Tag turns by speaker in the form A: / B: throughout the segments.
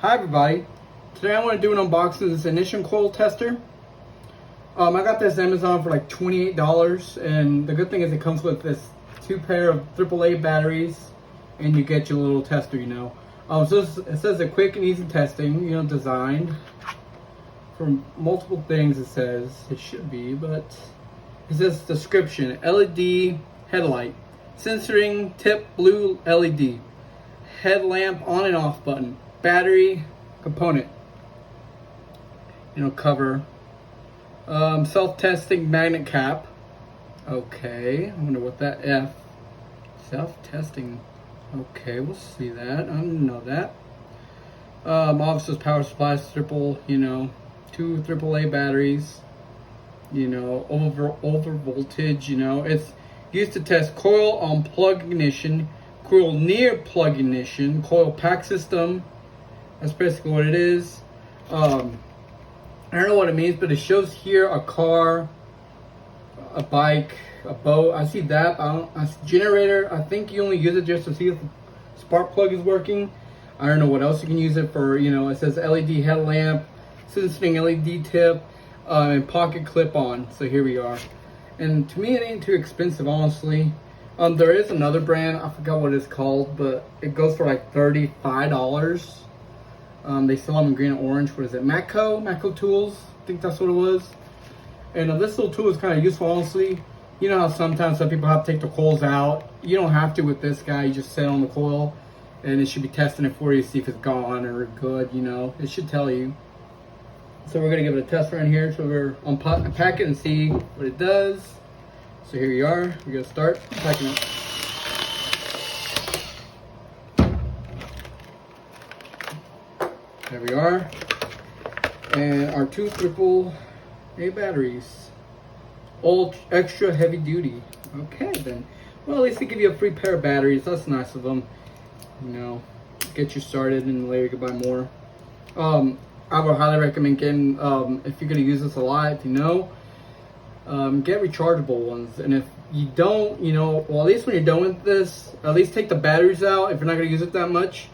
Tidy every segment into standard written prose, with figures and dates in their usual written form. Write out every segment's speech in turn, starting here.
A: Hi everybody, today I want to do an unboxing of this ignition coil tester. I got this Amazon for like $28, and the good thing is it comes with this 2 pair of AAA batteries, and you get your little tester, So it says a quick and easy testing, designed for multiple things. It says it should be, but it says description: LED headlight, sensoring tip blue LED, headlamp on and off button, battery component, cover, self-testing magnet cap. Okay, I wonder what that self-testing. Okay, we'll see that. I didn't know that. Obviously power supplies, two AAA batteries, over voltage, it's used to test coil on plug ignition, coil near plug ignition, coil pack system. That's basically what it is. I don't know what it means, but it shows here a car, a bike, a boat. I see that. A generator. I think you only use it just to see if the spark plug is working. I don't know what else you can use it for. It says LED headlamp, sensing LED tip, and pocket clip on. So here we are. And to me, it ain't too expensive, honestly. There is another brand. I forgot what it's called, but it goes for like $35. They sell them in green and orange. What is it? Matco Tools. I think that's what it was. And this little tool is kind of useful, honestly. You know how sometimes some people have to take the coils out. You don't have to with this guy. You just set on the coil, and it should be testing it for you to see if it's gone or good. It should tell you. So we're gonna give it a test run here. So we're unpack it and see what it does. So here we are. We're gonna start packing it. There we are. And our 2 AAA batteries. All extra heavy duty. Okay then. Well, at least they give you a free pair of batteries. That's nice of them. Get you started, and later you can buy more. I would highly recommend getting, if you're going to use this a lot, get rechargeable ones. And if you don't, well, at least when you're done with this, at least take the batteries out if you're not going to use it that much.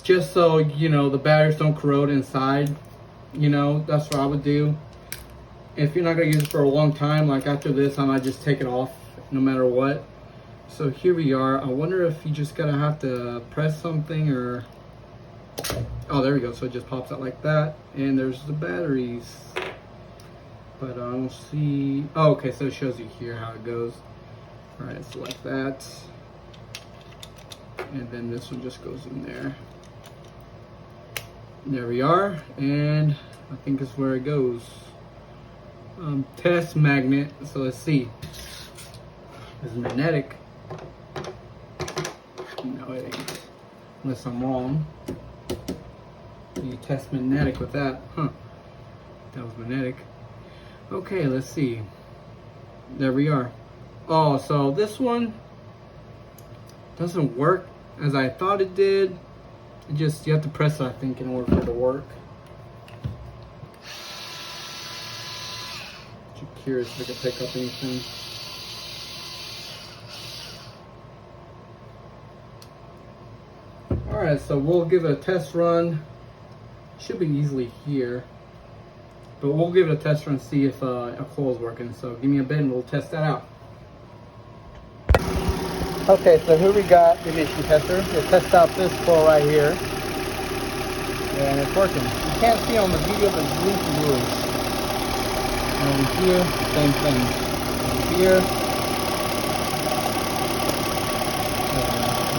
A: Just so, the batteries don't corrode inside. That's what I would do. If you're not going to use it for a long time, like after this, I might just take it off no matter what. So here we are. I wonder if you just gotta have to press something or... Oh, there we go. So it just pops out like that. And there's the batteries. But I don't see... Oh, okay. So it shows you here how it goes. Alright, so like that. And then this one just goes in there. There we are. And I think it's where it goes. Test magnet. So let's see. It's magnetic. No, it ain't. Unless I'm wrong. You test magnetic with that. Huh. That was magnetic. Okay, let's see. There we are. Oh, so this one doesn't work as I thought it did. You have to press it, I think, in order for it to work. I'm curious if I can pick up anything. Alright, so we'll give it a test run. Should be easily here. But we'll give it a test run and see if a coil is working. So give me a bit and we'll test that out. Okay, so here we got the ignition tester. We'll test out this coil right here. And it's working. You can't see on the video, but it's blinking blue. And over here, same thing. Over here.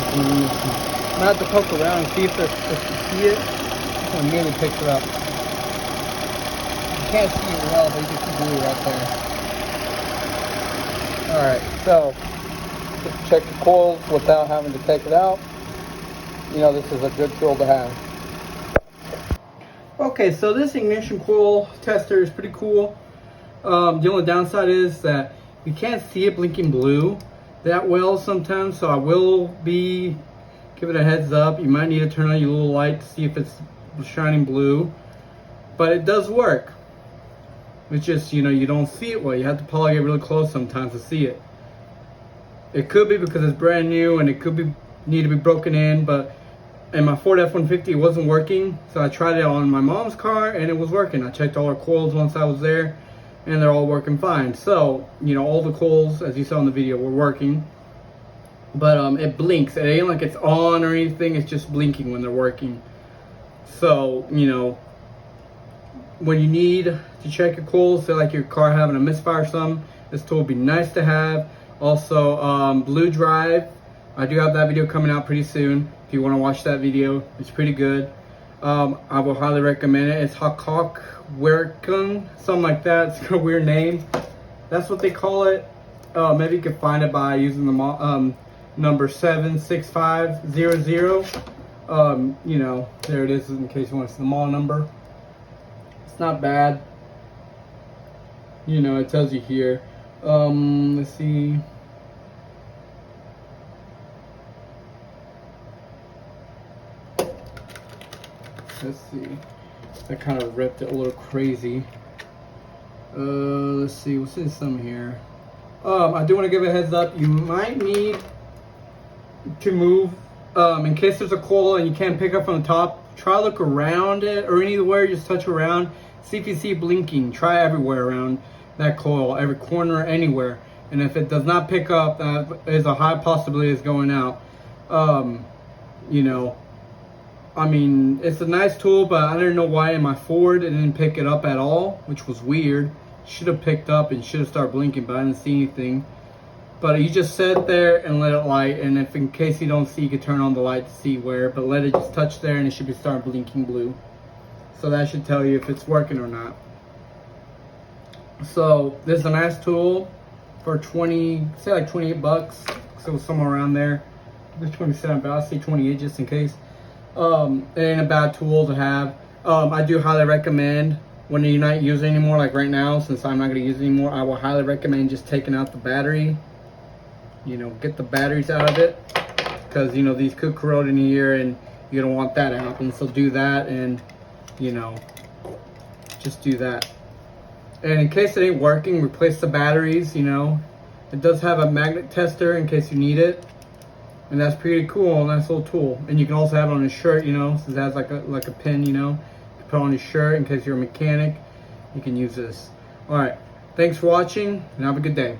A: I'm gonna have to poke around and see if you see it. This one nearly picks it up. You can't see it well, but you can see blue right there. Alright, so just check the coils without having to take it out. This is a good tool to have. Okay, so this ignition coil tester is pretty cool. The only downside is that you can't see it blinking blue that well sometimes, so I will be give it a heads up. You might need to turn on your little light to see if it's shining blue, but it does work. It's just, you don't see it well. You have to probably get really close sometimes to see it. It could be because it's brand new and it could be need to be broken in, but and my Ford F-150 wasn't working, so I tried it on my mom's car and it was working. I checked all her coils once I was there and they're all working fine. So, you know, all the coils, as you saw in the video, were working. But it blinks. It ain't like it's on or anything, it's just blinking when they're working. So, you know, when you need to check your coils, say like your car having a misfire or something, this tool would be nice to have. Also, Blue Drive, I do have that video coming out pretty soon. If you want to watch that video, it's pretty good. I will highly recommend it. It's Hakok Werkung, something like that. It's got a weird name. That's what they call it. Maybe you can find it by using the number 76500. You know, there it is in case you want to see the mall number. It's not bad. You know, it tells you here. Let's see. Let's see. That kind of ripped it a little crazy. Let's see. What's in some here? I do want to give a heads up. You might need to move in case there's a coil and you can't pick up from the top. Try to look around it or anywhere. Just touch around. See if you see blinking. Try everywhere around that coil, every corner, anywhere. And if it does not pick up, that is a high possibility it's going out. You know, I mean, it's a nice tool, but I don't know why in my Ford it didn't pick it up at all, which was weird. Should have picked up and should have started blinking, but I didn't see anything. But you just sit there and let it light, and if in case you don't see, you can turn on the light to see where, but let it just touch there and it should be starting blinking blue. So that should tell you if it's working or not. So this is a nice tool for 20, say like 28 bucks. So somewhere around there. There's 27, but I'll say 28 just in case. It ain't a bad tool to have. I do highly recommend when you're not using it anymore, like right now, since I'm not going to use it anymore, I will highly recommend just taking out the battery. You know, get the batteries out of it, because you know these could corrode in here and you don't want that to happen. So do that, and you know, just do that. And in case it ain't working, replace the batteries. You know, it does have a magnet tester in case you need it. And that's pretty cool, nice little tool. And you can also have it on your shirt, you know, since it has like a pin, you know. You put it on your shirt in case you're a mechanic. You can use this. Alright, thanks for watching, and have a good day.